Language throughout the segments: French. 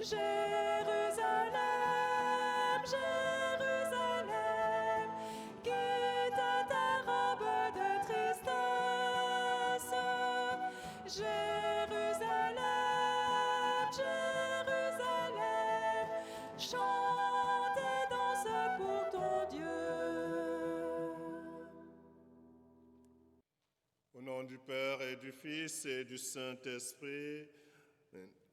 Jérusalem, Jérusalem, quitte ta robe de tristesse. Jérusalem, Jérusalem, chante et danse pour ton Dieu. Au nom du Père et du Fils et du Saint-Esprit,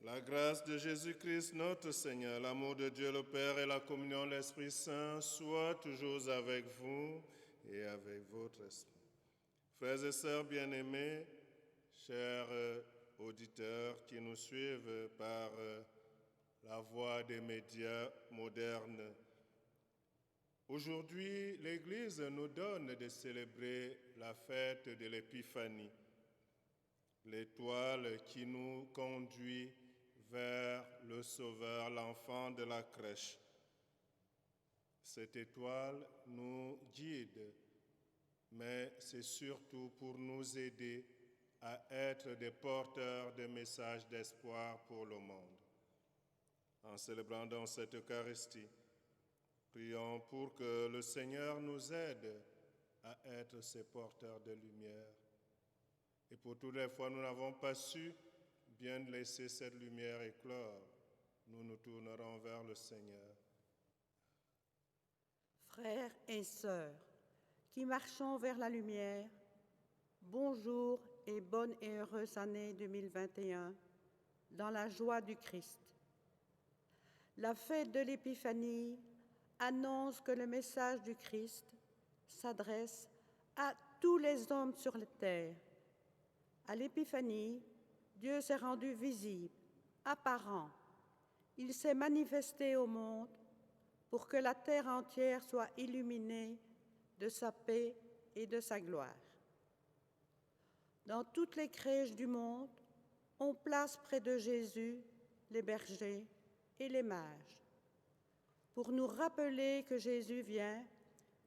la grâce de Jésus-Christ notre Seigneur, l'amour de Dieu le Père et la communion de l'Esprit Saint soient toujours avec vous et avec votre esprit. Frères et sœurs bien-aimés, chers auditeurs qui nous suivent par la voie des médias modernes, aujourd'hui, l'Église nous donne de célébrer la fête de l'Épiphanie, l'étoile qui nous conduit vers le Sauveur, l'enfant de la crèche. Cette étoile nous guide, mais c'est surtout pour nous aider à être des porteurs de messages d'espoir pour le monde. En célébrant dans cette Eucharistie, prions pour que le Seigneur nous aide à être ces porteurs de lumière. Et pour toutes les fois où nous n'avons pas su bien laisser cette lumière éclore, nous nous tournerons vers le Seigneur. Frères et sœurs, qui marchons vers la lumière, bonjour et bonne et heureuse année 2021, dans la joie du Christ. La fête de l'Épiphanie annonce que le message du Christ s'adresse à tous les hommes sur la terre. À l'Épiphanie, Dieu s'est rendu visible, apparent. Il s'est manifesté au monde pour que la terre entière soit illuminée de sa paix et de sa gloire. Dans toutes les crèches du monde, on place près de Jésus les bergers et les mages, pour nous rappeler que Jésus vient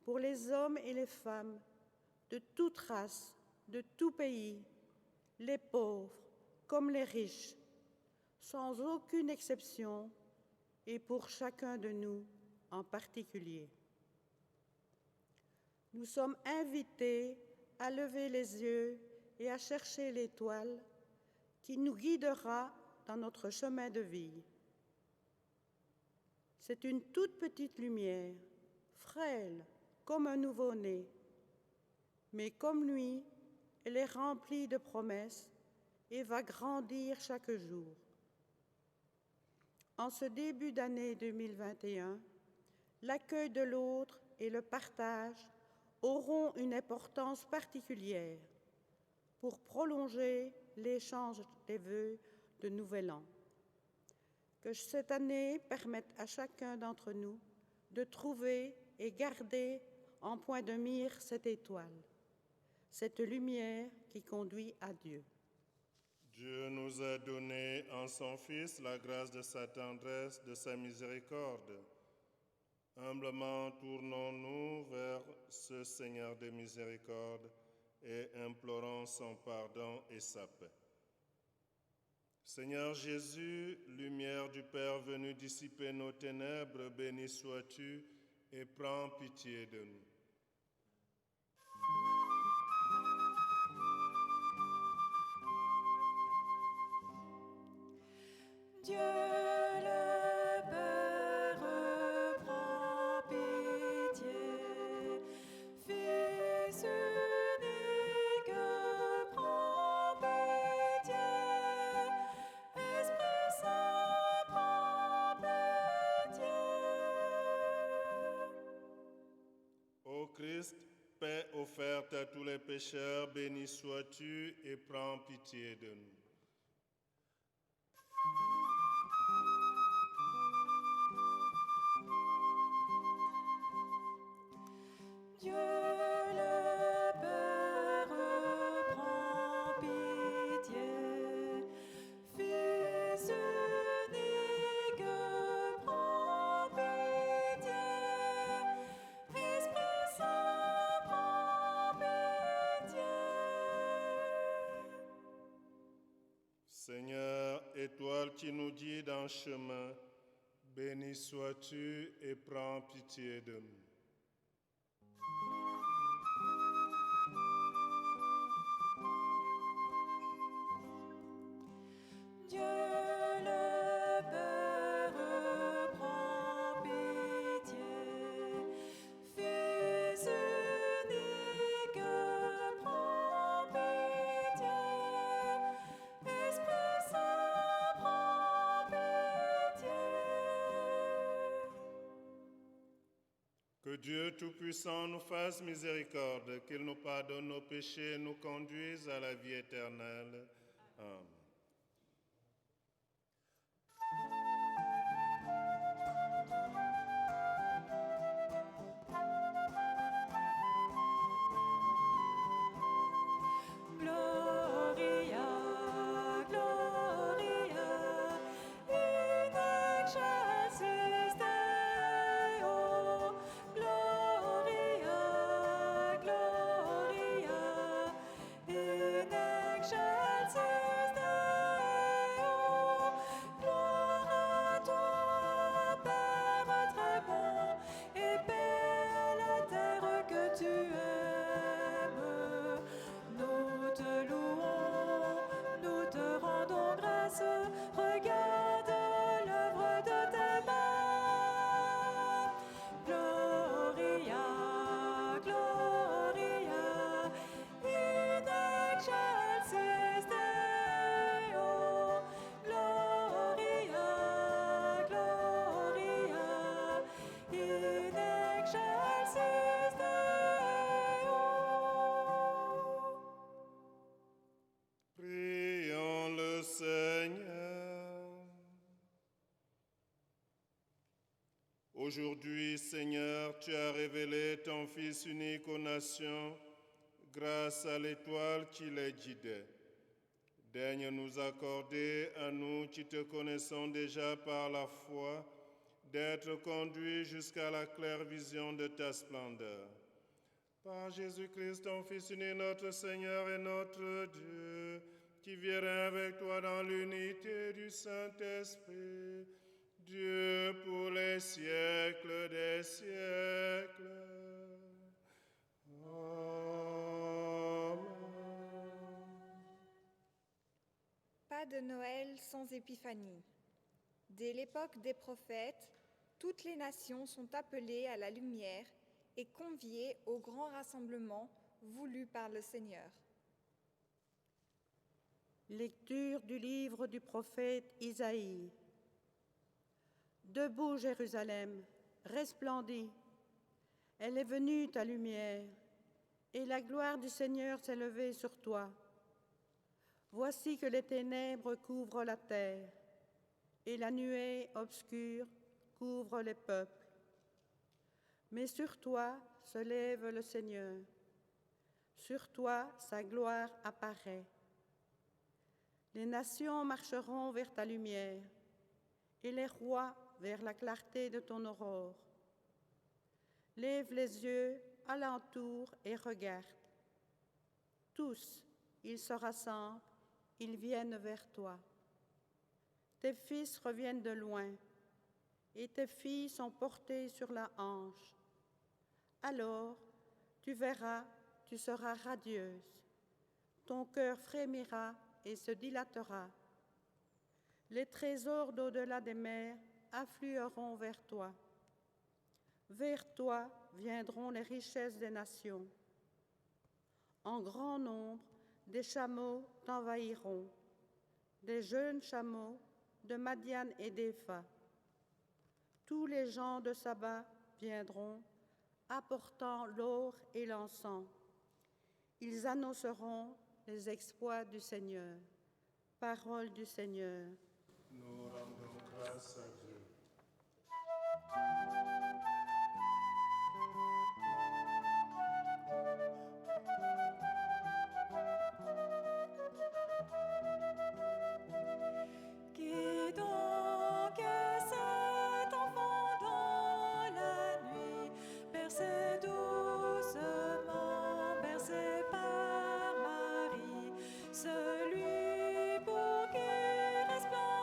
pour les hommes et les femmes de toute race, de tout pays, les pauvres comme les riches, sans aucune exception, et pour chacun de nous en particulier. Nous sommes invités à lever les yeux et à chercher l'étoile qui nous guidera dans notre chemin de vie. C'est une toute petite lumière, frêle comme un nouveau-né, mais comme lui, elle est remplie de promesses et va grandir chaque jour. En ce début d'année 2021, l'accueil de l'autre et le partage auront une importance particulière pour prolonger l'échange des vœux de Nouvel An. Que cette année permette à chacun d'entre nous de trouver et garder en point de mire cette étoile, cette lumière qui conduit à Dieu. Dieu nous a donné en son Fils la grâce de sa tendresse, de sa miséricorde. Humblement tournons-nous vers ce Seigneur de miséricorde et implorons son pardon et sa paix. Seigneur Jésus, lumière du Père venu dissiper nos ténèbres, béni sois-tu et prends pitié de nous. Dieu le Père, prends pitié. Fils unique, prends pitié. Esprit Saint, prends pitié. Ô Christ, paix offerte à tous les pécheurs, béni sois-tu et prends pitié de nous. Dieu le Père, prends pitié. Fils unique, prends pitié. Esprit Saint, prends pitié. Seigneur, étoile qui nous guide en chemin, béni sois-tu et prends pitié de nous. Dieu le Père, prends pitié. Fils unique, prends pitié. Esprit Saint, prends pitié. Que Dieu Tout-Puissant nous fasse miséricorde, qu'il nous pardonne nos péchés et nous conduise à la vie éternelle. Amen. Gloria, Gloria, in excelsis Deo. Gloria, Gloria, in excelsis Deo. Gloire à toi, Père très bon et paix à la terre que tu aimes. Nous te louons, nous te rendons grâce. Regarde l'œuvre de tes mains. Gloria, Gloria, in excelsis Deo. Gloria, Gloria, in excelsis Deo. Prions le Seigneur. Aujourd'hui, Seigneur, tu as révélé ton Fils unique aux nations grâce à l'étoile qui les guidait. Daigne nous accorder, à nous qui te connaissons déjà par la foi, d'être conduits jusqu'à la claire vision de ta splendeur. Par Jésus-Christ, ton Fils unique, notre Seigneur et notre Dieu, qui vient avec toi dans l'unité du Saint-Esprit, Dieu pour les siècles des siècles. Amen. Pas de Noël sans Épiphanie. Dès l'époque des prophètes, toutes les nations sont appelées à la lumière et conviées au grand rassemblement voulu par le Seigneur. Lecture du livre du prophète Isaïe. Debout, Jérusalem, resplendis. Elle est venue ta lumière, et la gloire du Seigneur s'est levée sur toi. Voici que les ténèbres couvrent la terre, et la nuée obscure couvre les peuples. Mais sur toi se lève le Seigneur. Sur toi sa gloire apparaît. Les nations marcheront vers ta lumière, et les rois vers la clarté de ton aurore. Lève les yeux alentour et regarde. Tous, ils se rassemblent, ils viennent vers toi. Tes fils reviennent de loin, et tes filles sont portées sur la hanche. Alors, tu verras, tu seras radieuse. Ton cœur frémira et se dilatera. Les trésors d'au-delà des mers afflueront vers toi. Vers toi viendront les richesses des nations. En grand nombre, des chameaux t'envahiront, des jeunes chameaux de Madian et d'Épha. Tous les gens de Saba viendront, apportant l'or et l'encens. Ils annonceront les exploits du Seigneur. Parole du Seigneur. Nous rendons grâce à Dieu. Qui donc est cet enfant dans la nuit, bercé doucement, bercé par Marie, celui pour qui resplendit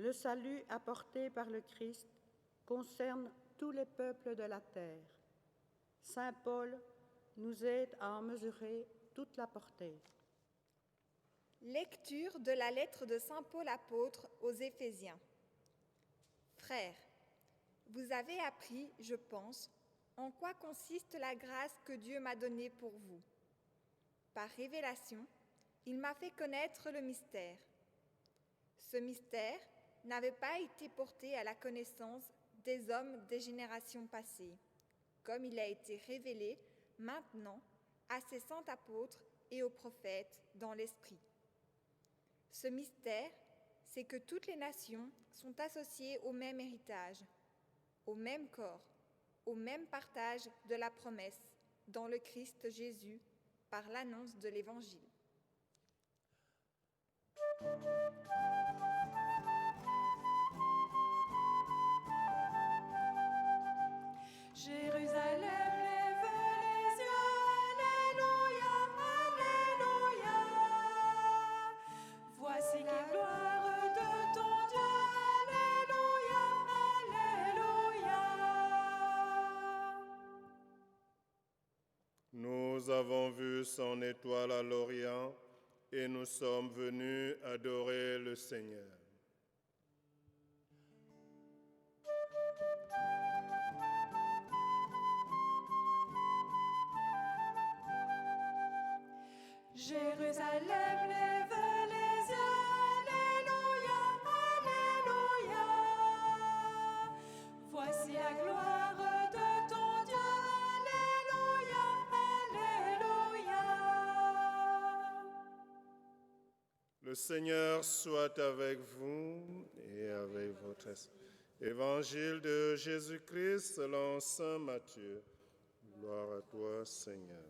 Le salut apporté par le Christ concerne tous les peuples de la terre. Saint Paul nous aide à en mesurer toute la portée. Lecture de la lettre de Saint Paul apôtre aux Éphésiens. Frères, vous avez appris, je pense, en quoi consiste la grâce que Dieu m'a donnée pour vous. Par révélation, il m'a fait connaître le mystère. Ce mystère n'avait pas été porté à la connaissance des hommes des générations passées, comme il a été révélé maintenant à ses saints apôtres et aux prophètes dans l'Esprit. Ce mystère, c'est que toutes les nations sont associées au même héritage, au même corps, au même partage de la promesse dans le Christ Jésus par l'annonce de l'Évangile. Jérusalem, lève les yeux, Alléluia, Alléluia. Voici la gloire de ton Dieu, Alléluia, Alléluia. Nous avons vu son étoile à l'Orient et nous sommes venus adorer le Seigneur. Jérusalem, lève les yeux, Alléluia, Alléluia. Voici la gloire de ton Dieu, Alléluia, Alléluia. Le Seigneur soit avec vous et avec votre esprit. Évangile de Jésus-Christ selon saint Matthieu. Gloire à toi, Seigneur.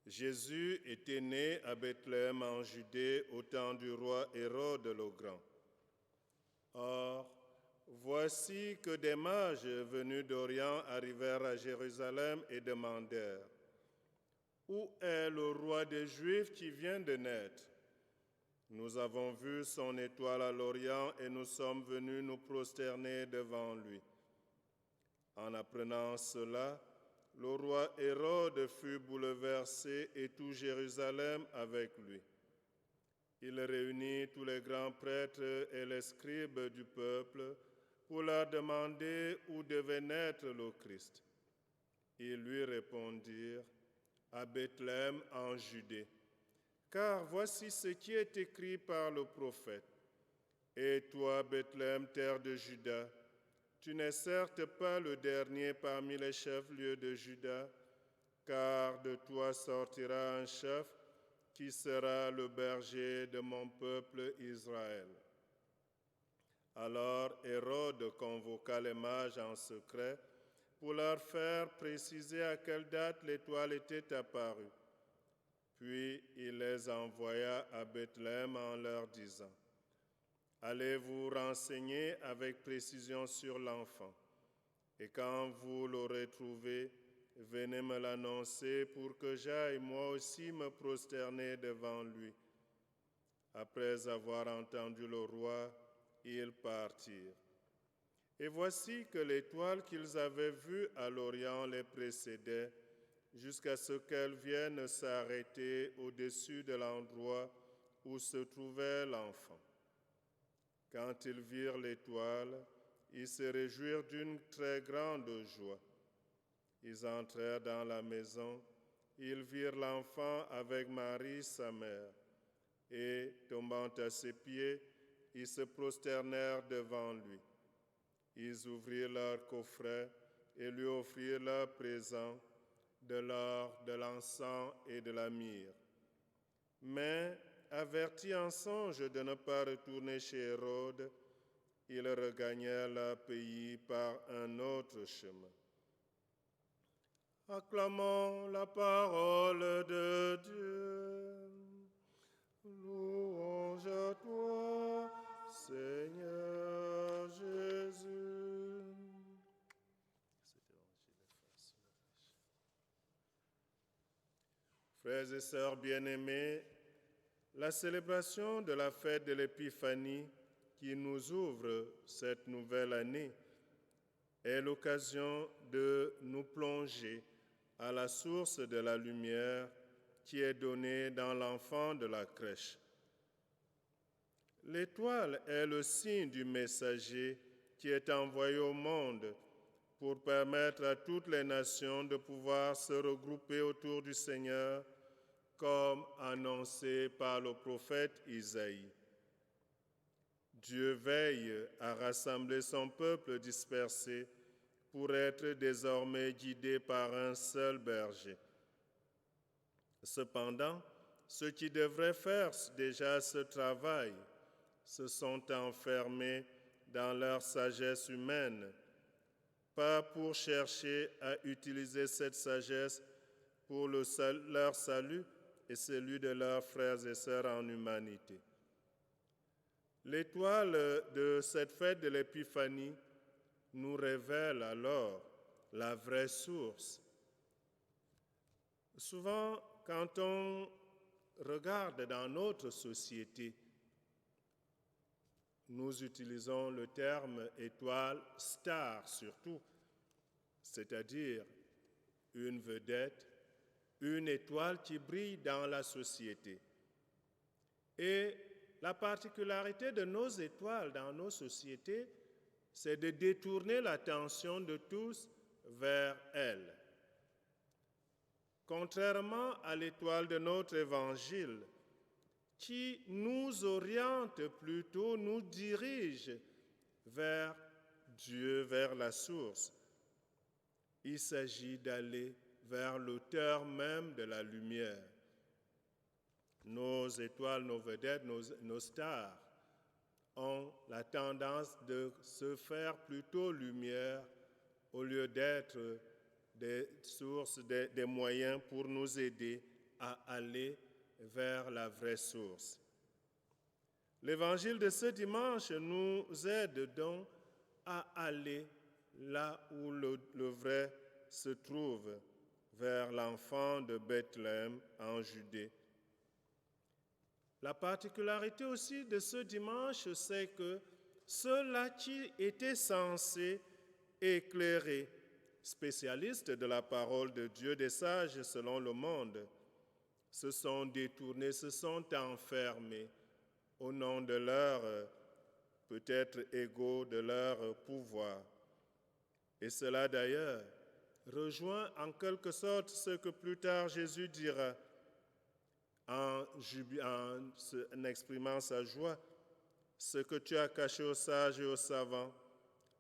Jésus était né à Bethléem en Judée au temps du roi Hérode le Grand. Or, voici que des mages venus d'Orient arrivèrent à Jérusalem et demandèrent « Où est le roi des Juifs qui vient de naître ? Nous avons vu son étoile à l'Orient et nous sommes venus nous prosterner devant lui. » En apprenant cela, le roi Hérode fut bouleversé et tout Jérusalem avec lui. Il réunit tous les grands prêtres et les scribes du peuple pour leur demander où devait naître le Christ. Ils lui répondirent « À Bethléem en Judée, car voici ce qui est écrit par le prophète. Et toi, Bethléem, terre de Juda, tu n'es certes pas le dernier parmi les chefs-lieux de Juda, car de toi sortira un chef qui sera le berger de mon peuple Israël. » Alors Hérode convoqua les mages en secret pour leur faire préciser à quelle date l'étoile était apparue. Puis il les envoya à Bethléem en leur disant « Allez vous renseigner avec précision sur l'enfant, et quand vous l'aurez trouvé, venez me l'annoncer pour que j'aille moi aussi me prosterner devant lui. » Après avoir entendu le roi, ils partirent. Et voici que l'étoile qu'ils avaient vue à l'Orient les précédait, jusqu'à ce qu'elle vienne s'arrêter au-dessus de l'endroit où se trouvait l'enfant. Quand ils virent l'étoile, ils se réjouirent d'une très grande joie. Ils entrèrent dans la maison, ils virent l'enfant avec Marie, sa mère, et, tombant à ses pieds, ils se prosternèrent devant lui. Ils ouvrirent leur coffret et lui offrirent leurs présents, de l'or, de l'encens et de la myrrhe. Mais, avertis en songe de ne pas retourner chez Hérode, ils regagnèrent leur pays par un autre chemin. Acclamons la parole de Dieu. Louange à toi, Seigneur Jésus. Frères et sœurs bien-aimés, la célébration de la fête de l'Épiphanie, qui nous ouvre cette nouvelle année est l'occasion de nous plonger à la source de la lumière qui est donnée dans l'enfant de la crèche. L'étoile est le signe du messager qui est envoyé au monde pour permettre à toutes les nations de pouvoir se regrouper autour du Seigneur, comme annoncé par le prophète Isaïe. Dieu veille à rassembler son peuple dispersé pour être désormais guidé par un seul berger. Cependant, ceux qui devraient faire déjà ce travail se sont enfermés dans leur sagesse humaine, pas pour chercher à utiliser cette sagesse pour leur salut et celui de leurs frères et sœurs en humanité. L'étoile de cette fête de l'Épiphanie nous révèle alors la vraie source. Souvent, quand on regarde dans notre société, nous utilisons le terme étoile star surtout, c'est-à-dire une vedette, une étoile qui brille dans la société. Et la particularité de nos étoiles dans nos sociétés, c'est de détourner l'attention de tous vers elles. Contrairement à l'étoile de notre évangile, qui nous oriente plutôt, nous dirige vers Dieu, vers la source. Il s'agit d'aller vers l'auteur même de la lumière. Nos étoiles, nos vedettes, nos stars ont la tendance de se faire plutôt lumière au lieu d'être des sources, des moyens pour nous aider à aller vers la vraie source. L'évangile de ce dimanche nous aide donc à aller là où le vrai se trouve, vers l'enfant de Bethléem en Judée. La particularité aussi de ce dimanche, c'est que ceux-là qui étaient censés éclairer, spécialistes de la parole de Dieu, des sages selon le monde, se sont détournés, se sont enfermés au nom de leur peut-être ego, de leur pouvoir. Et cela d'ailleurs rejoint en quelque sorte ce que plus tard Jésus dira en exprimant sa joie. Ce que tu as caché aux sages et aux savants,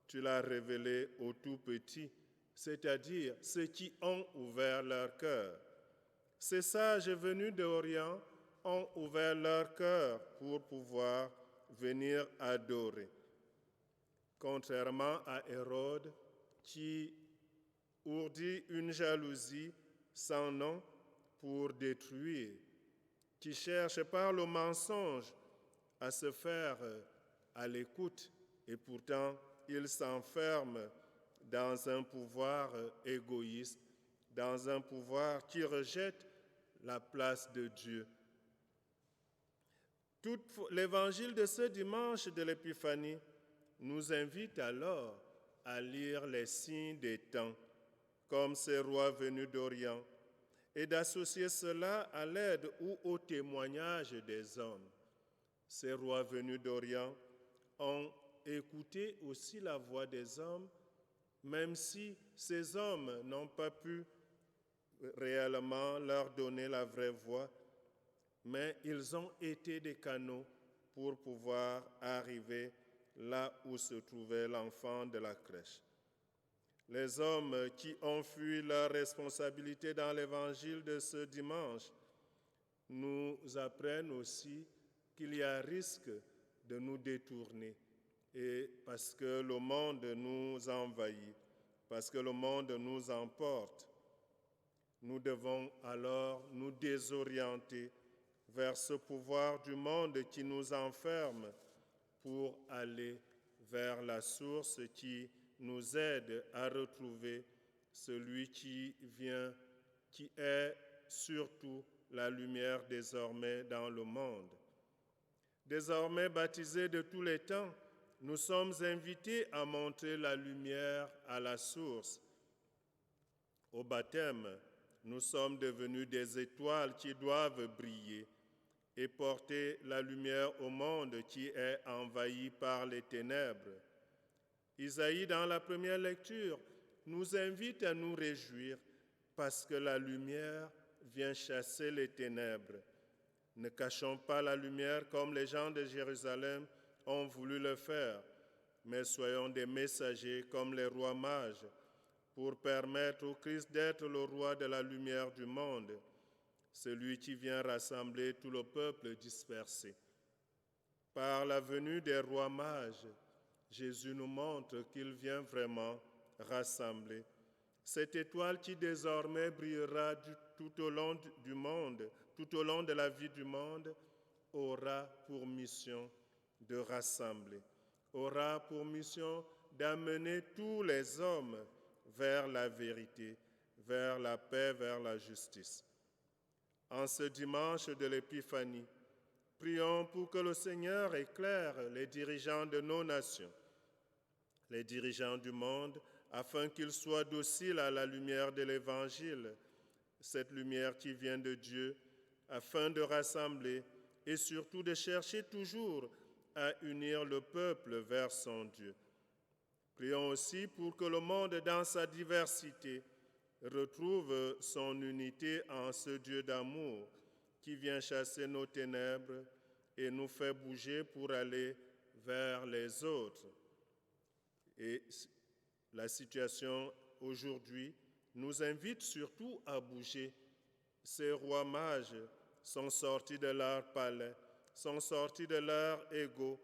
tu l'as révélé aux tout petits, c'est-à-dire ceux qui ont ouvert leur cœur. Ces sages venus d'Orient ont ouvert leur cœur pour pouvoir venir adorer. Contrairement à Hérode, qui ourdit une jalousie sans nom pour détruire, qui cherche par le mensonge à se faire à l'écoute, et pourtant il s'enferme dans un pouvoir égoïste, dans un pouvoir qui rejette la place de Dieu. L'évangile de ce dimanche de l'Épiphanie nous invite alors à lire les signes des temps, comme ces rois venus d'Orient, et d'associer cela à l'aide ou au témoignage des hommes. Ces rois venus d'Orient ont écouté aussi la voix des hommes, même si ces hommes n'ont pas pu réellement leur donner la vraie voix, mais ils ont été des canaux pour pouvoir arriver là où se trouvait l'enfant de la crèche. Les hommes qui ont fui leurs responsabilités dans l'évangile de ce dimanche nous apprennent aussi qu'il y a risque de nous détourner, et parce que le monde nous envahit, parce que le monde nous emporte, nous devons alors nous désorienter vers ce pouvoir du monde qui nous enferme pour aller vers la source qui nous aide à retrouver celui qui vient, qui est surtout la lumière désormais dans le monde. Désormais baptisés de tous les temps, nous sommes invités à montrer la lumière à la source. Au baptême, nous sommes devenus des étoiles qui doivent briller et porter la lumière au monde qui est envahi par les ténèbres. Isaïe, dans la première lecture, nous invite à nous réjouir parce que la lumière vient chasser les ténèbres. Ne cachons pas la lumière comme les gens de Jérusalem ont voulu le faire, mais soyons des messagers comme les rois mages pour permettre au Christ d'être le roi de la lumière du monde, celui qui vient rassembler tout le peuple dispersé. Par la venue des rois mages, Jésus nous montre qu'il vient vraiment rassembler. Cette étoile qui désormais brillera tout au long du monde, tout au long de la vie du monde, aura pour mission de rassembler, aura pour mission d'amener tous les hommes vers la vérité, vers la paix, vers la justice. En ce dimanche de l'Épiphanie, prions pour que le Seigneur éclaire les dirigeants de nos nations, les dirigeants du monde, afin qu'ils soient dociles à la lumière de l'Évangile, cette lumière qui vient de Dieu, afin de rassembler et surtout de chercher toujours à unir le peuple vers son Dieu. Prions aussi pour que le monde, dans sa diversité, retrouve son unité en ce Dieu d'amour qui vient chasser nos ténèbres et nous fait bouger pour aller vers les autres. Et la situation aujourd'hui nous invite surtout à bouger. Ces rois mages sont sortis de leur palais, sont sortis de leur ego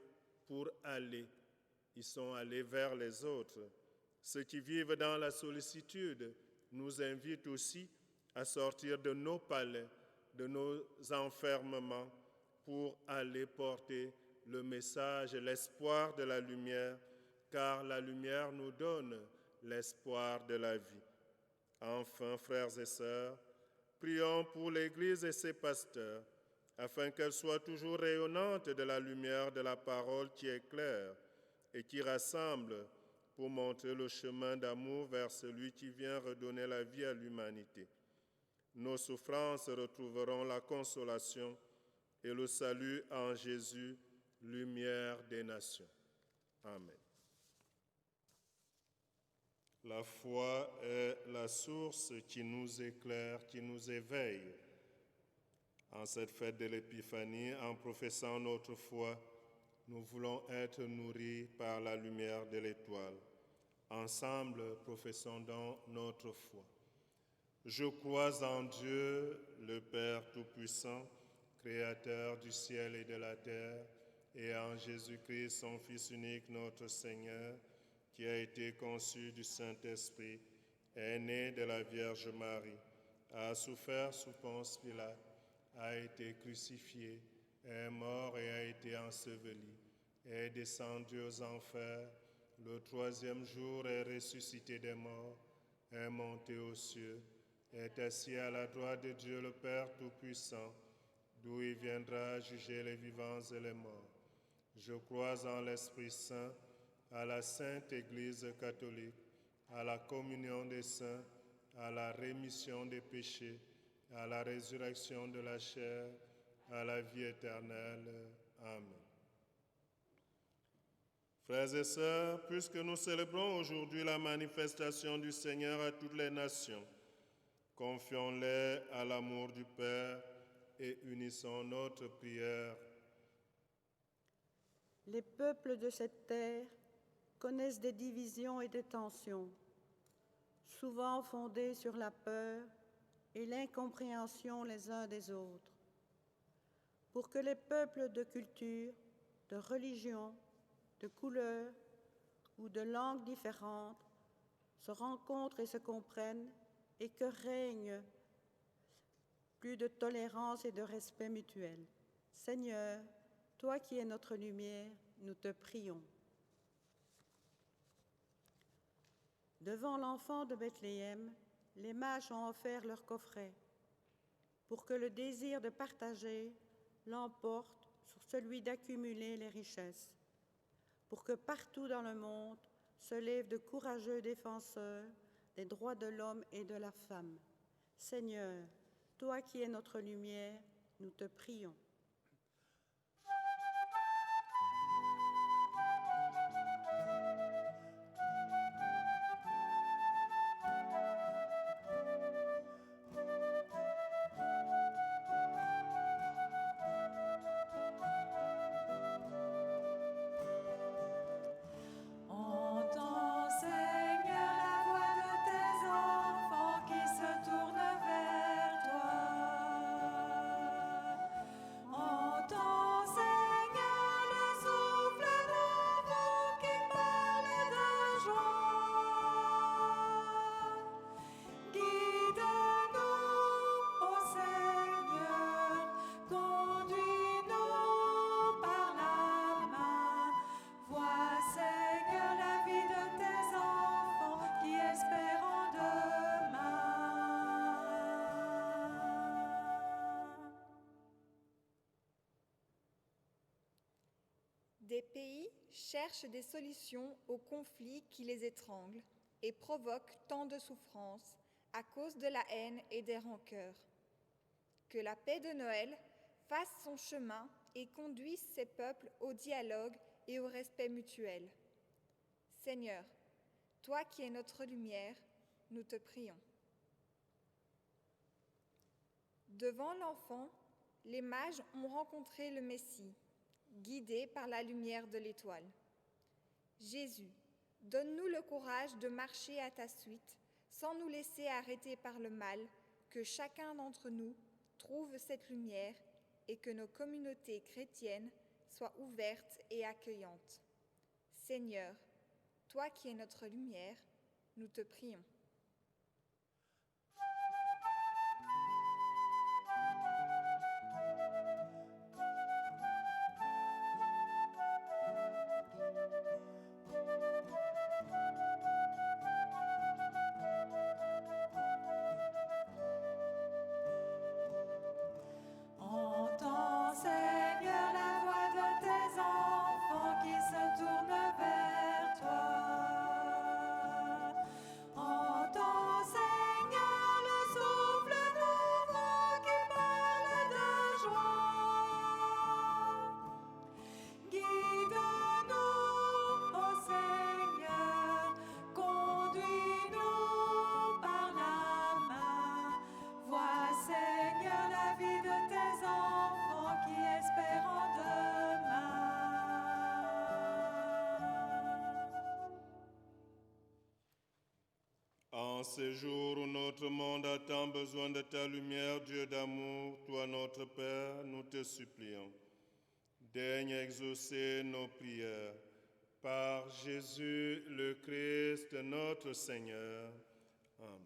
pour aller. Ils sont allés vers les autres. Ceux qui vivent dans la sollicitude nous invitent aussi à sortir de nos palais, de nos enfermements, pour aller porter le message, l'espoir de la lumière, car la lumière nous donne l'espoir de la vie. Enfin, frères et sœurs, prions pour l'Église et ses pasteurs, afin qu'elle soit toujours rayonnante de la lumière de la parole qui éclaire et qui rassemble pour montrer le chemin d'amour vers celui qui vient redonner la vie à l'humanité. Nos souffrances retrouveront la consolation et le salut en Jésus, lumière des nations. Amen. La foi est la source qui nous éclaire, qui nous éveille. En cette fête de l'Épiphanie, en professant notre foi, nous voulons être nourris par la lumière de l'étoile. Ensemble, professons donc notre foi. Je crois en Dieu, le Père Tout-Puissant, Créateur du ciel et de la terre, et en Jésus-Christ, son Fils unique, notre Seigneur, qui a été conçu du Saint-Esprit, est né de la Vierge Marie, a souffert sous Ponce Pilate, a été crucifié, est mort et a été enseveli, est descendu aux enfers, le troisième jour est ressuscité des morts, est monté aux cieux, est assis à la droite de Dieu le Père Tout-Puissant, d'où il viendra juger les vivants et les morts. Je crois en l'Esprit Saint, à la Sainte Église catholique, à la communion des saints, à la rémission des péchés, à la résurrection de la chair, à la vie éternelle. Amen. Frères et sœurs, puisque nous célébrons aujourd'hui la manifestation du Seigneur à toutes les nations, confions-les à l'amour du Père et unissons notre prière. Les peuples de cette terre connaissent des divisions et des tensions, souvent fondées sur la peur et l'incompréhension les uns des autres. Pour que les peuples de culture, de religion, de couleurs ou de langues différentes se rencontrent et se comprennent et que règne plus de tolérance et de respect mutuel. Seigneur, toi qui es notre lumière, nous te prions. Devant l'enfant de Bethléem, les mages ont offert leur coffret pour que le désir de partager l'emporte sur celui d'accumuler les richesses, pour que partout dans le monde se lèvent de courageux défenseurs des droits de l'homme et de la femme. Seigneur, toi qui es notre lumière, nous te prions. Entends, Seigneur, la voix de tes enfants qui se tournent vers toi. Entends, Seigneur, le souffle d'un vent qui parle de joie. Guide-nous, ô Seigneur, conduis-nous par la main. Vois, Seigneur, la vie de tes enfants qui espèrent en demain. Des pays cherchent des solutions aux conflits qui les étranglent et provoquent tant de souffrances à cause de la haine et des rancœurs. Que la paix de Noël fasse son chemin et conduise ces peuples au dialogue et au respect mutuel. Seigneur, toi qui es notre lumière, nous te prions. Devant l'enfant, les mages ont rencontré le Messie, guidés par la lumière de l'étoile. Jésus, donne-nous le courage de marcher à ta suite, sans nous laisser arrêter par le mal, que chacun d'entre nous trouve cette lumière et que nos communautés chrétiennes soient ouvertes et accueillantes. Seigneur, toi qui es notre lumière, nous te prions. Entends, Seigneur, la voix de tes enfants qui se tournent vers toi. Entends, Seigneur, le souffle d'un vent qui parle de joie. Guide-nous, ô Seigneur, conduis-nous par la main. Vois, Seigneur, la vie de tes enfants qui espèrent en demain. En ces jours où notre monde a tant besoin de ta lumière, Dieu d'amour, toi notre Père, nous te supplions. Daigne exaucer nos prières. Par Jésus le Christ, notre Seigneur. Amen.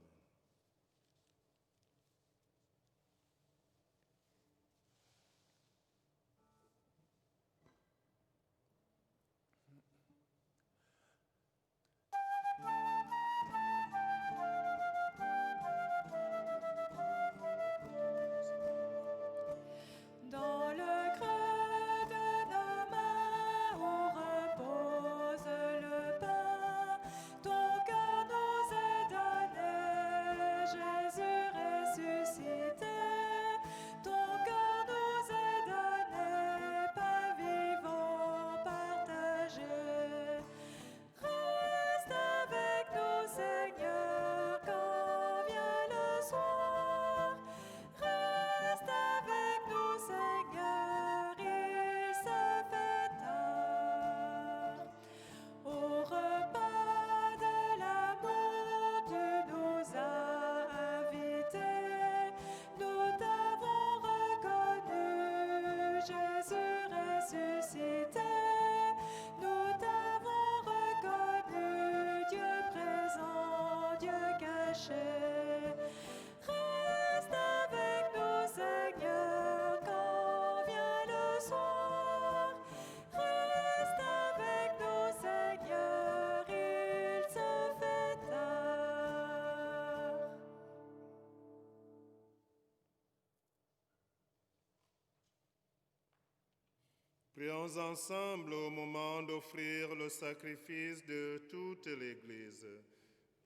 Dans le creux de nos mains où repose le pain, ton cœur nous aide Prions ensemble au moment d'offrir le sacrifice de toute l'Église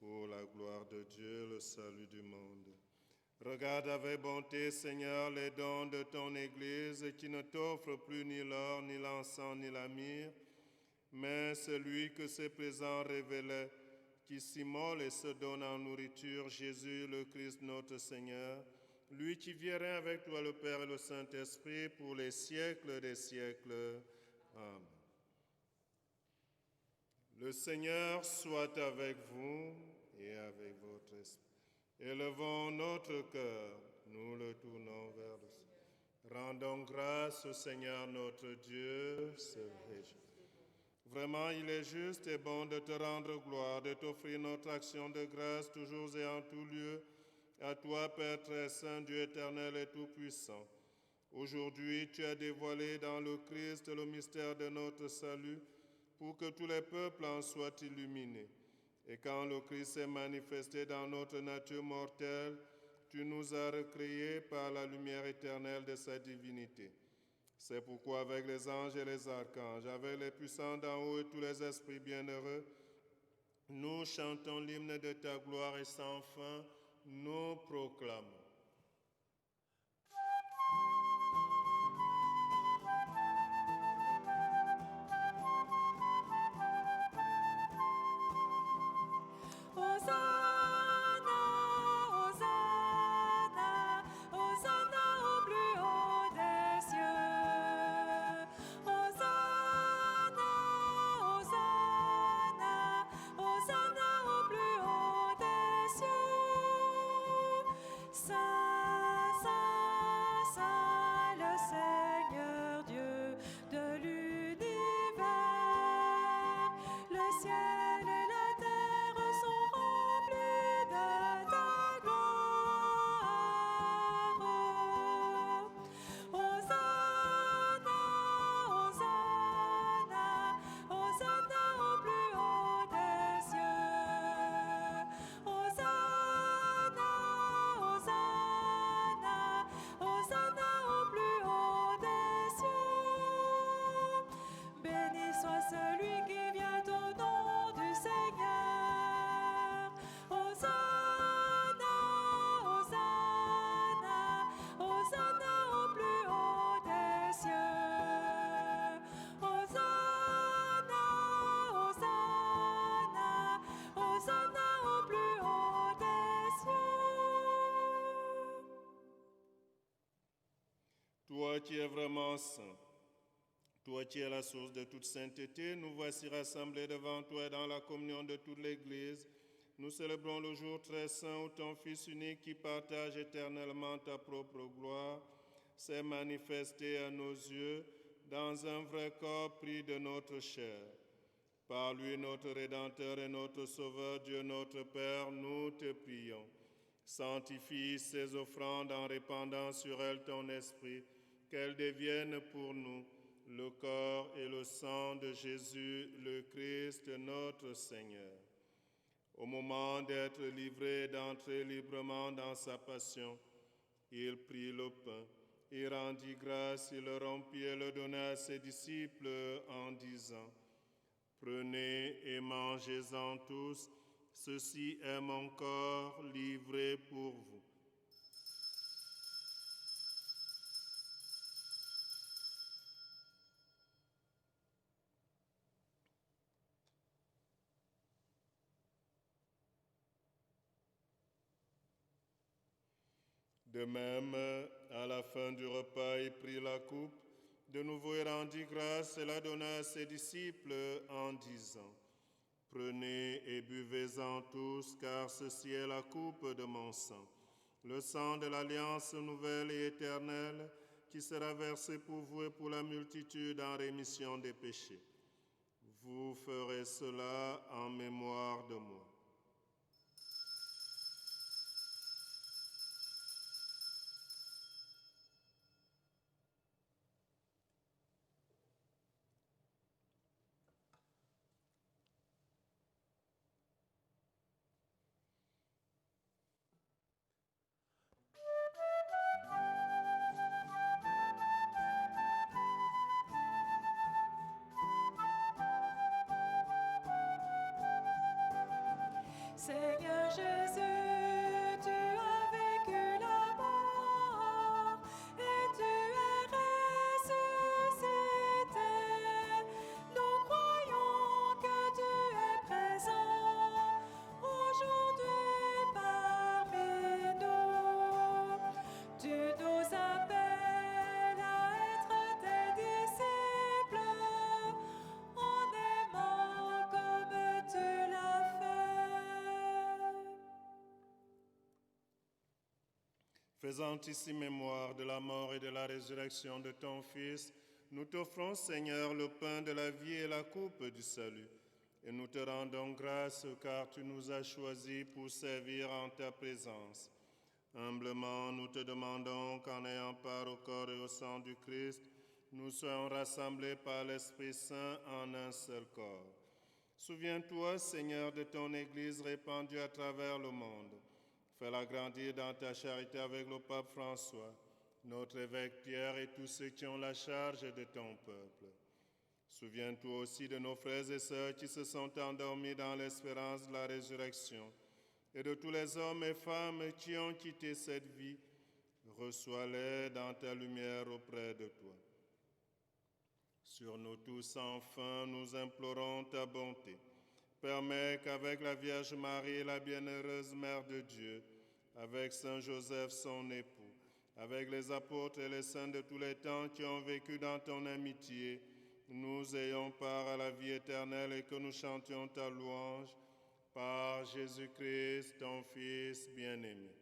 pour la gloire de Dieu, le salut du monde. Regarde avec bonté, Seigneur, les dons de ton Église qui ne t'offre plus ni l'or, ni l'encens, ni la myrrhe, mais celui que ses présents révélaient, qui s'immole et se donne en nourriture, Jésus, le Christ, notre Seigneur, lui qui vient avec toi, le Père et le Saint-Esprit, pour les siècles des siècles. Amen. Le Seigneur soit avec vous et avec votre esprit. Élevons notre cœur, nous le tournons vers le ciel. Rendons grâce au Seigneur notre Dieu, c'est vrai. Vraiment, il est juste et bon de te rendre gloire, de t'offrir notre action de grâce toujours et en tout lieu, à toi, Père très saint, Dieu éternel et tout-puissant. Aujourd'hui, tu as dévoilé dans le Christ le mystère de notre salut, pour que tous les peuples en soient illuminés. Et quand le Christ s'est manifesté dans notre nature mortelle, tu nous as recréés par la lumière éternelle de sa divinité. C'est pourquoi avec les anges et les archanges, avec les puissants d'en haut et tous les esprits bienheureux, nous chantons l'hymne de ta gloire et sans fin, nous proclamons. Hosanna, Hosanna, Hosanna au plus haut des cieux. Hosanna, Hosanna, Hosanna au plus haut des cieux. Saint, Saint, Saint, le Seigneur Dieu de l'univers. Le ciel et la terre sont remplis de ta gloire. Hosanna, Hosanna, Hosanna au plus haut des cieux. Hosanna, Hosanna, Hosanna au plus haut des cieux. Béni soit celui qui vient au nom du Seigneur. Hosanna, Hosanna, Hosanna au plus haut des cieux. Hosanna, Hosanna, Hosanna au plus haut des cieux. Toi qui es vraiment saint, toi qui es la source de toute sainteté, nous voici rassemblés devant toi dans la communion de toute l'Église. Nous célébrons le jour très saint où ton Fils unique, qui partage éternellement ta propre gloire, s'est manifesté à nos yeux dans un vrai corps pris de notre chair. Par lui, notre Rédempteur et notre Sauveur, Dieu notre Père, nous te prions. Sanctifie ces offrandes en répandant sur elles ton esprit, qu'elles deviennent pour nous le corps et le sang de Jésus, le Christ, notre Seigneur. Au moment d'être livré et d'entrer librement dans sa passion, il prit le pain, il rendit grâce, il le rompit et le donna à ses disciples en disant : Prenez et mangez-en tous, ceci est mon corps livré pour vous. De même, à la fin du repas, il prit la coupe. De nouveau, il rendit grâce et la donna à ses disciples en disant : Prenez et buvez-en tous, car ceci est la coupe de mon sang, le sang de l'alliance nouvelle et éternelle, qui sera versé pour vous et pour la multitude en rémission des péchés. Vous ferez cela en mémoire de moi. Seigneur Jésus, tu as vécu la mort et tu es ressuscité. Nous croyons que tu es présent aujourd'hui parmi nous. Tu nous appelles à être tes disciples en aimant comme tu l'as fait. Faisant ici mémoire de la mort et de la résurrection de ton Fils, nous t'offrons, Seigneur, le pain de la vie et la coupe du salut. Et nous te rendons grâce car tu nous as choisis pour servir en ta présence. Humblement, nous te demandons qu'en ayant part au corps et au sang du Christ, nous soyons rassemblés par l'Esprit Saint en un seul corps. Souviens-toi, Seigneur, de ton Église répandue à travers le monde. Fais-la grandir dans ta charité avec le pape François, notre évêque Pierre et tous ceux qui ont la charge de ton peuple. Souviens-toi aussi de nos frères et sœurs qui se sont endormis dans l'espérance de la résurrection et de tous les hommes et femmes qui ont quitté cette vie. Reçois-les dans ta lumière auprès de toi. Sur nous tous, enfin, nous implorons ta bonté. Permets qu'avec la Vierge Marie, la bienheureuse Mère de Dieu, avec Saint Joseph, son époux, avec les apôtres et les saints de tous les temps qui ont vécu dans ton amitié, nous ayons part à la vie éternelle et que nous chantions ta louange par Jésus-Christ, ton Fils bien-aimé.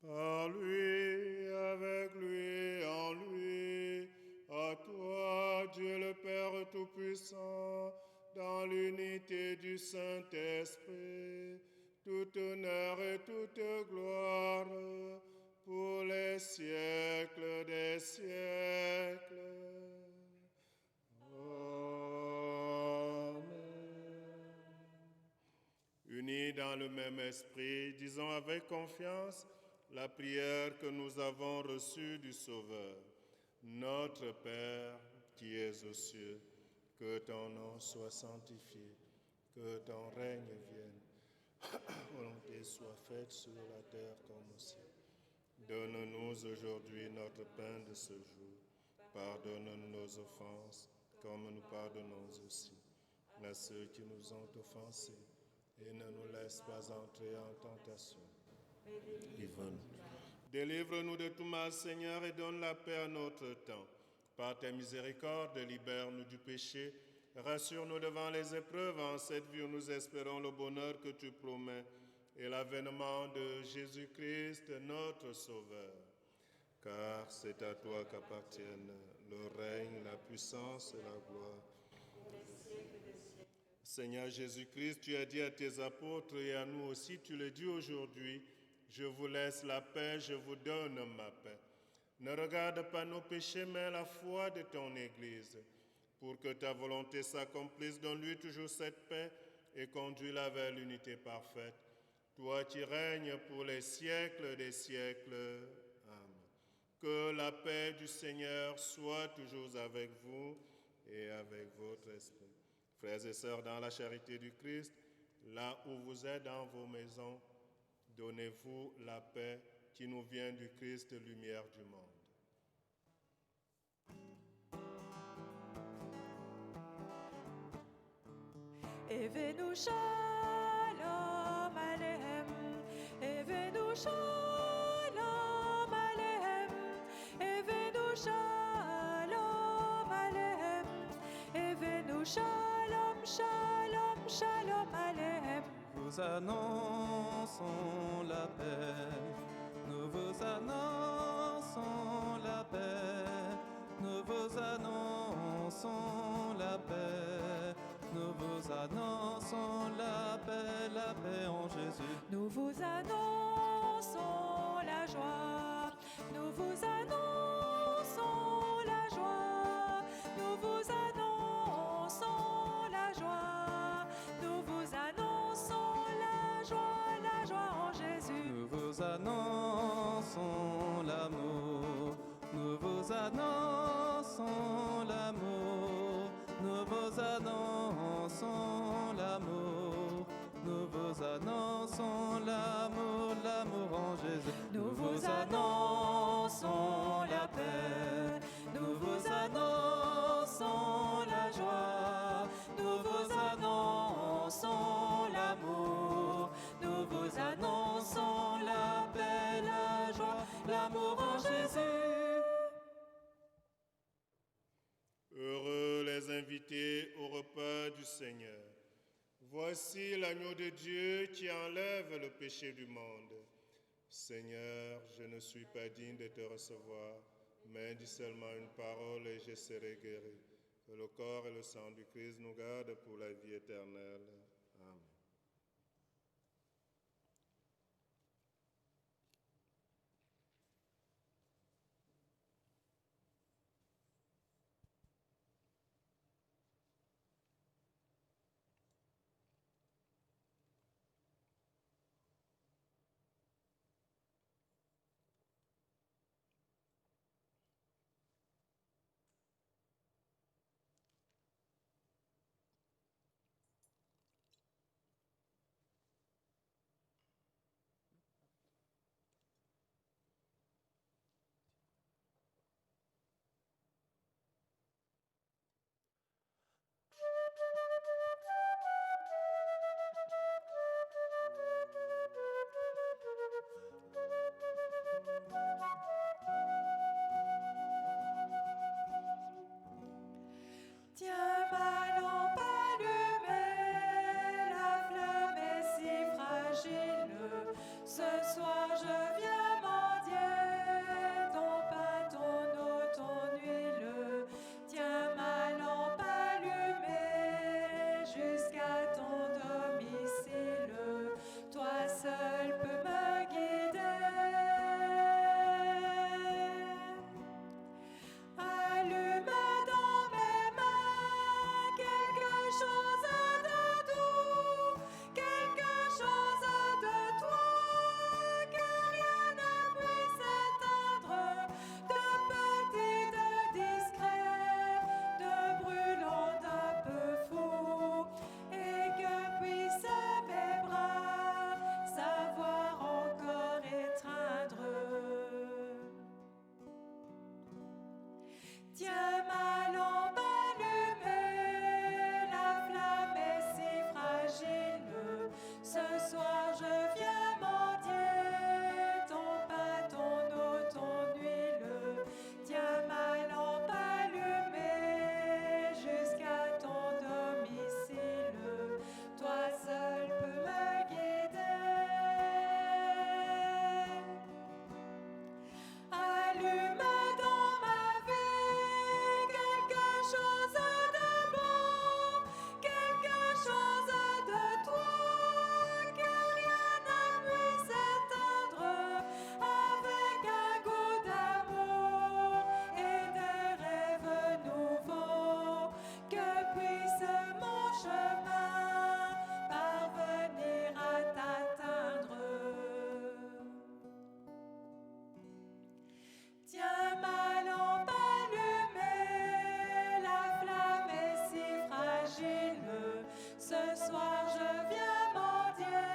Par lui, avec lui, en lui, à toi, Dieu le Père Tout-Puissant, dans l'unité du Saint-Esprit, tout honneur et toute gloire pour les siècles des siècles. Amen. Unis dans le même esprit, disons avec confiance la prière que nous avons reçue du Sauveur. Notre Père qui es aux cieux, que ton nom soit sanctifié, que ton règne vienne, volonté soit faite sur la terre comme au ciel. Donne-nous aujourd'hui notre pain de ce jour. Pardonne-nous nos offenses, comme nous pardonnons aussi à ceux qui nous ont offensés, et ne nous laisse pas entrer en tentation. Délivre-nous de tout mal, Seigneur, et donne la paix à notre temps. Par ta miséricorde, libère-nous du péché, rassure-nous devant les épreuves. En cette vie où nous espérons le bonheur que tu promets et l'avènement de Jésus-Christ, notre Sauveur. Car c'est à toi qu'appartiennent le règne, la puissance et la gloire. Seigneur Jésus-Christ, tu as dit à tes apôtres et à nous aussi, tu le dis aujourd'hui, je vous laisse la paix, je vous donne ma paix. Ne regarde pas nos péchés, mais la foi de ton Église. Pour que ta volonté s'accomplisse, donne-lui toujours cette paix et conduis-la vers l'unité parfaite. Toi qui règnes pour les siècles des siècles. Amen. Que la paix du Seigneur soit toujours avec vous et avec votre esprit. Frères et sœurs, dans la charité du Christ, là où vous êtes dans vos maisons, donnez-vous la paix qui nous vient du Christ, lumière du monde. Evenu shalom aleichem, Evenu shalom aleichem, Evenu shalom aleichem, Evenu shalom, shalom, shalom aleichem. Nous annonçons la paix, nous vous annonçons la paix, nous vous annonçons la paix, nous vous annonçons la paix en Jésus. Nous vous annonçons la joie, nous vous annonçons la joie, nous vous annonçons la joie, nous vous annonçons la joie en Jésus. Nous vous annonçons l'amour, nous vous annonçons l'amour, nous vous annonçons vous annonçons l'amour, l'amour en Jésus. Nous vous annonçons la paix, nous vous annonçons la joie, nous vous annonçons l'amour, nous vous annonçons la paix, la joie, l'amour en Jésus. Heureux les invités au repas du Seigneur. Voici l'agneau de Dieu qui enlève le péché du monde. Seigneur, je ne suis pas digne de te recevoir, mais dis seulement une parole et je serai guéri. Que le corps et le sang du Christ nous gardent pour la vie éternelle. Amen. Tiens ma lampe allumée, la flamme est si fragile. Ce soir je viens mendier ton pain, ton eau, ton huile. Tiens ma lampe allumée jusqu'à ton domicile. Toi seul peux me guider. Allume dans mes mains quelque chose de doux, quelque chose de toi, que rien ne puisse éteindre, de petit, de discret, de brûlant, d'un peu fou, et que puissent mes bras savoir encore étreindre. Tiens ma lampe allumée, la flamme est si fragile. Ce soir je viens mendier ton pain, ton eau, ton huile. Tiens ma lampe allumée jusqu'à ton domicile. Toi seul peux me guider. Allume dans ma vie quelque chose de bon, quelque chose de toi, que rien ne puisse éteindre, avec un goût d'amour et de rêves nouveaux, que puisse mon chemin parvenir à t'atteindre. Tiens ma lampe allumée, la flamme est si fragile. Ce soir je viens mendier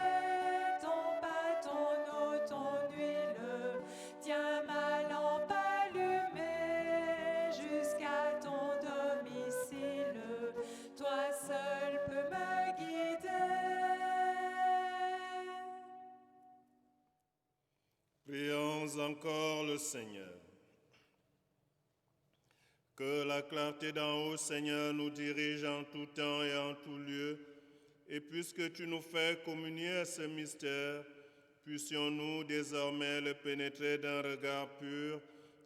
ton pain, ton eau, ton huile. Tiens ma lampe allumée jusqu'à ton domicile. Toi seul peux me guider. Prions encore le Seigneur. Que la clarté d'en haut, Seigneur, nous dirige en tout temps et en tout lieu. Et puisque tu nous fais communier à ce mystère, puissions-nous désormais le pénétrer d'un regard pur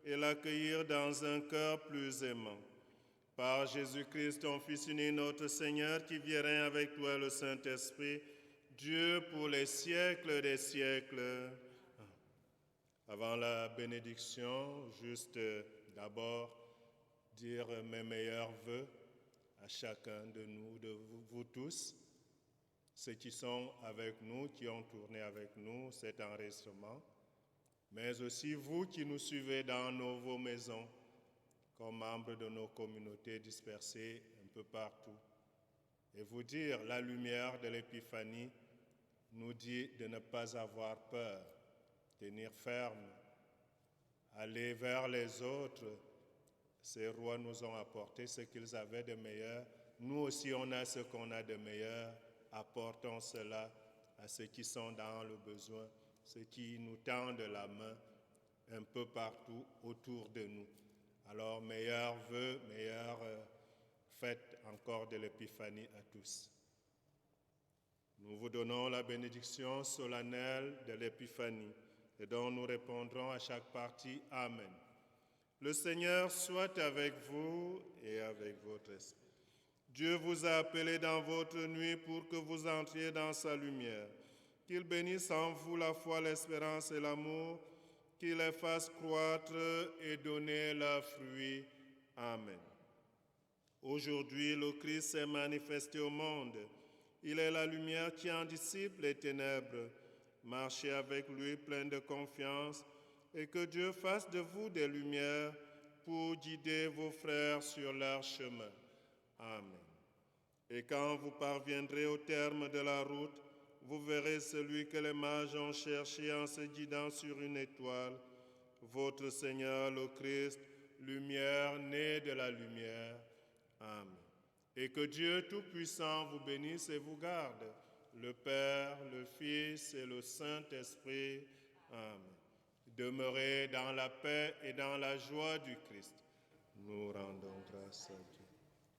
et l'accueillir dans un cœur plus aimant. Par Jésus-Christ, ton Fils unique, notre Seigneur, qui vit et règne avec toi le Saint-Esprit, Dieu pour les siècles des siècles. Avant la bénédiction, juste d'abord dire mes meilleurs vœux à chacun de nous, de vous tous, ceux qui sont avec nous, qui ont tourné avec nous cet enregistrement, mais aussi vous qui nous suivez dans vos maisons, comme membres de nos communautés dispersées un peu partout. Et vous dire, la lumière de l'Épiphanie nous dit de ne pas avoir peur, tenir ferme, aller vers les autres. Ces rois nous ont apporté ce qu'ils avaient de meilleur. Nous aussi, on a ce qu'on a de meilleur. Apportons cela à ceux qui sont dans le besoin, ceux qui nous tendent la main un peu partout autour de nous. Alors, meilleurs vœux, meilleures fêtes encore de l'Épiphanie à tous. Nous vous donnons la bénédiction solennelle de l'Épiphanie et dont nous répondrons à chaque partie. Amen. Le Seigneur soit avec vous et avec votre esprit. Dieu vous a appelé dans votre nuit pour que vous entriez dans sa lumière. Qu'il bénisse en vous la foi, l'espérance et l'amour, qu'il les fasse croître et donner leurs fruits. Amen. Aujourd'hui, le Christ s'est manifesté au monde. Il est la lumière qui en dissipe les ténèbres. Marchez avec lui plein de confiance et que Dieu fasse de vous des lumières pour guider vos frères sur leur chemin. Amen. Et quand vous parviendrez au terme de la route, vous verrez celui que les mages ont cherché en se guidant sur une étoile, votre Seigneur le Christ, lumière née de la lumière. Amen. Et que Dieu Tout-Puissant vous bénisse et vous garde, le Père, le Fils et le Saint-Esprit. Amen. Demeurez dans la paix et dans la joie du Christ. Nous rendons grâce à Dieu.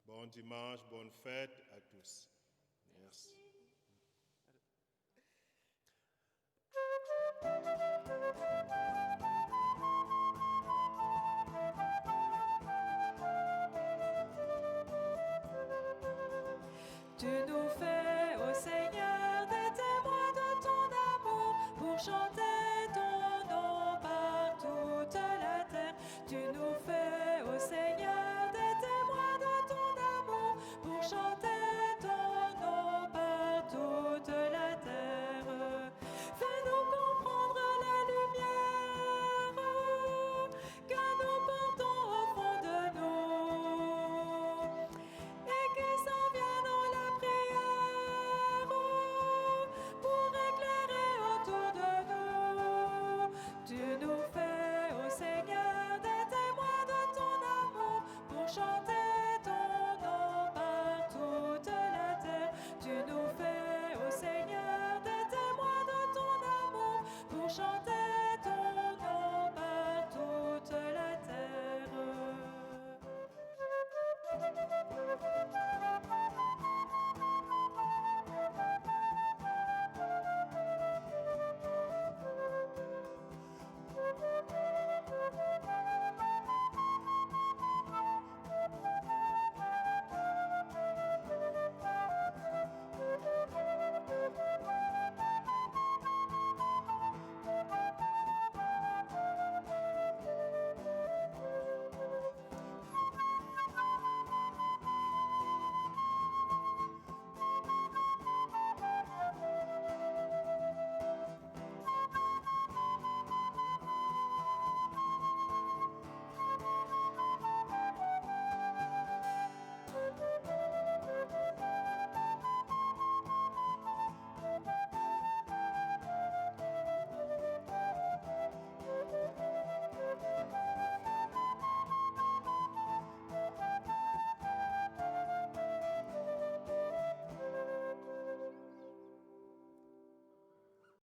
Bon dimanche, bonne fête à tous. Merci.